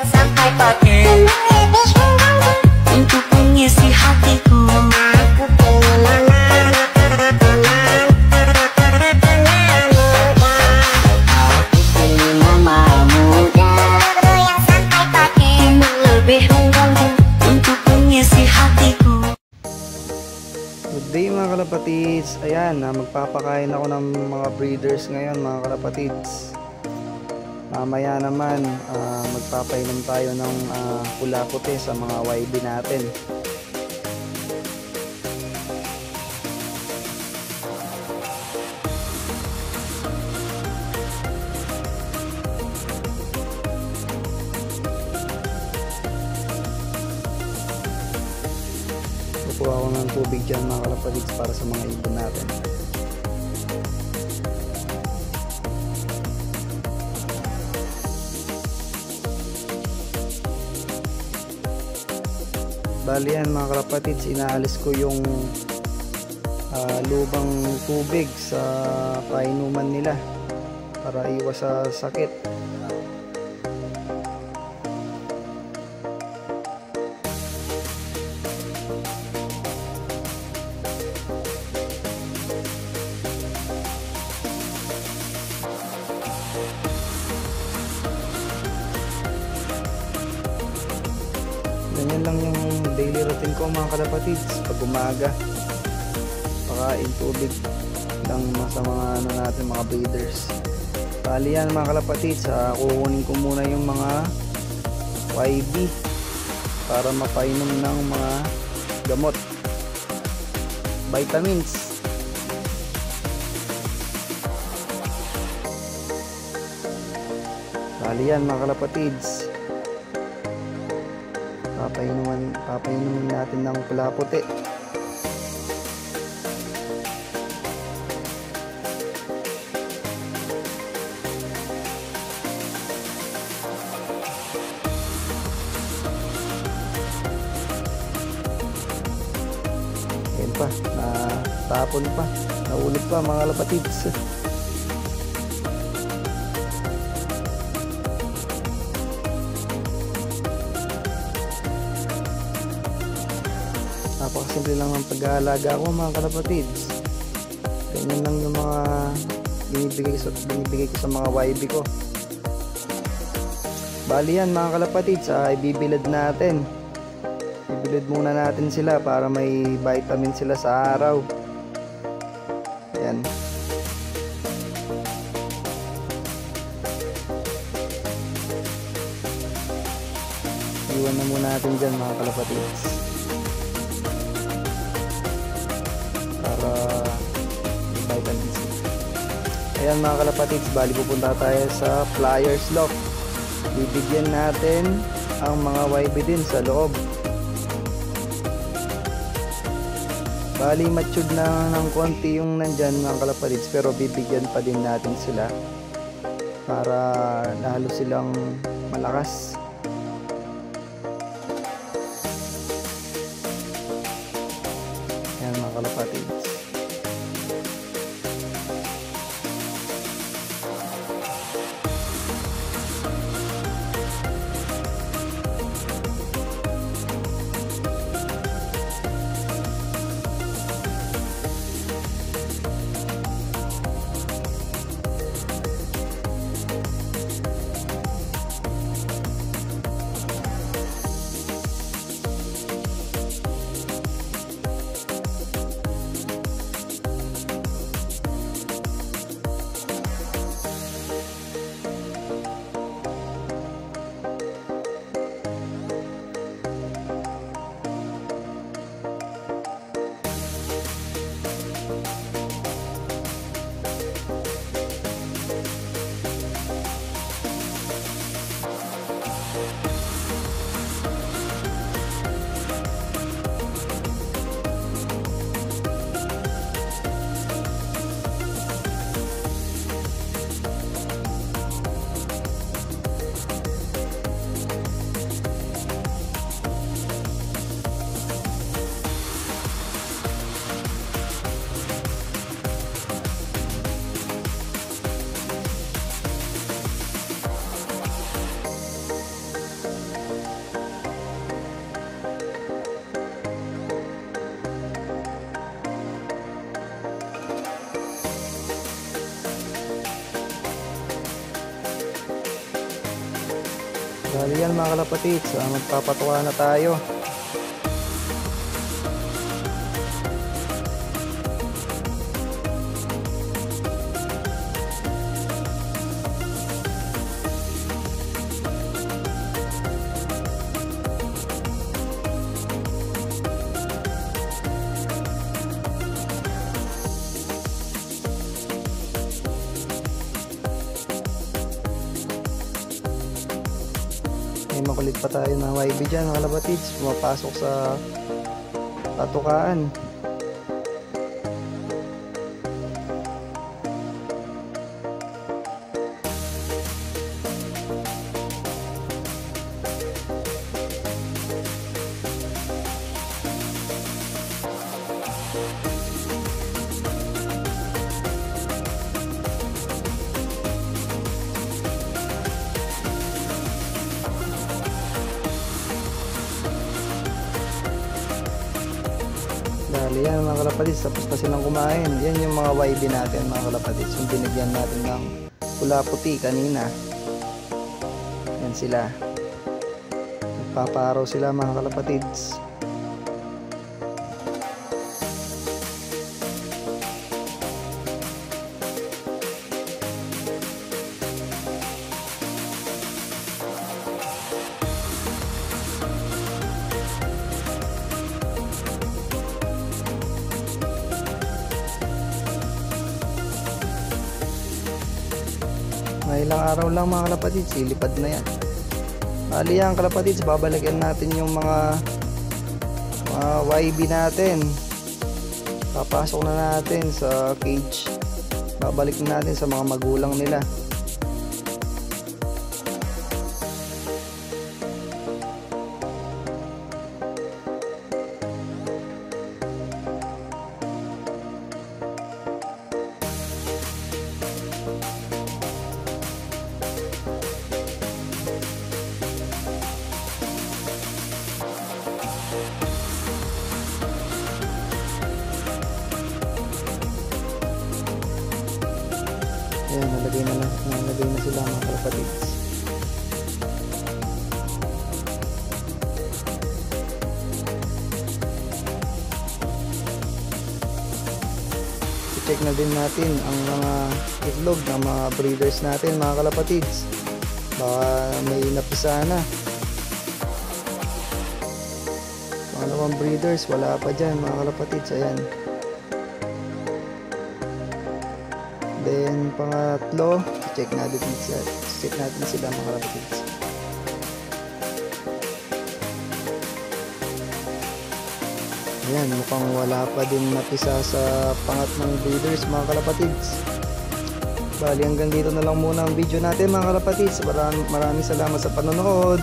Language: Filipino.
yang sampai pakai untuk mengisi hatiku. Aku pengen mama muda yang sampai pakai lebih mengganggu untuk mengisi hatiku. Good day mga kalapatids. Ayan, magpapakain ako ng mga breeders ngayon mga kalapatids. Mamaya naman magpapainom tayo ng pula puti sa mga YB natin. Kukuha ko ng tubig dyan mga kalapatids para sa mga ibon natin. Bali yan mga kalapatids, inaalis ko yung lubang tubig sa painuman nila para iwas sa sakit. Ganyan lang yung daily routine ko mga kalapatids. Pag umaga, pakain tubig lang sa mga natin, mga breeders. Bali yan mga kalapatids, kukunin ko muna yung mga YB para mapainom ng mga gamot, vitamins. Bali yan mga kalapatids, papainumin natin ng pula puti. Ayan pa, natapon pa, naulog pa mga kalapatids. Napakasimple lang ang pag-aalaga ko mga kalapatids. Ganyan lang yung mga binibigay ko sa mga YB ko. Bali yan mga kalapatids, ibibilad natin. Ibilad muna natin sila para may vitamin sila sa araw. Ayan. Iwan na muna natin dyan mga kalapatids para vitamins. Ayan mga kalapatids, bali pupunta tayo sa Flyers Loft. Bibigyan natin ang mga YB din sa loob. Bali matured na ng konti yung nandyan mga kalapatids, pero bibigyan pa din natin sila para lalo silang malakas. Ayan mga kalapatids. Dali yan mga kalapatids, magpapatuka na tayo. May makulit pa tayo na YB dyan mga kalapatids, pumapasok sa patukaan. Dali yan mga kalapatids, tapos na silang kumain. Yan yung mga YB natin mga kalapatids, yung binigyan natin ng pula puti kanina. Yan sila, nagpaparaw sila mga kalapatids. May ilang araw lang mga kalapatids, ilipad na yan. Bali yan kalapatids, babalikan natin yung mga YB natin. Papasok na natin sa cage. Babalik na natin sa mga magulang nila. Ayan, nalagay na sila mga kalapatids. I-check na din natin ang mga itlog ng mga breeders natin mga kalapatids. Baka may napisa na. Mga nawang breeders, wala pa dyan mga kalapatids. Ayan. Then pangatlo, check natin sila mga kalapatids. Ayan, mukhang wala pa din napisa sa pangatlong breeders mga kalapatids. Bali hanggang dito na lang muna ang video natin mga kalapatids. Maraming salamat sa panonood.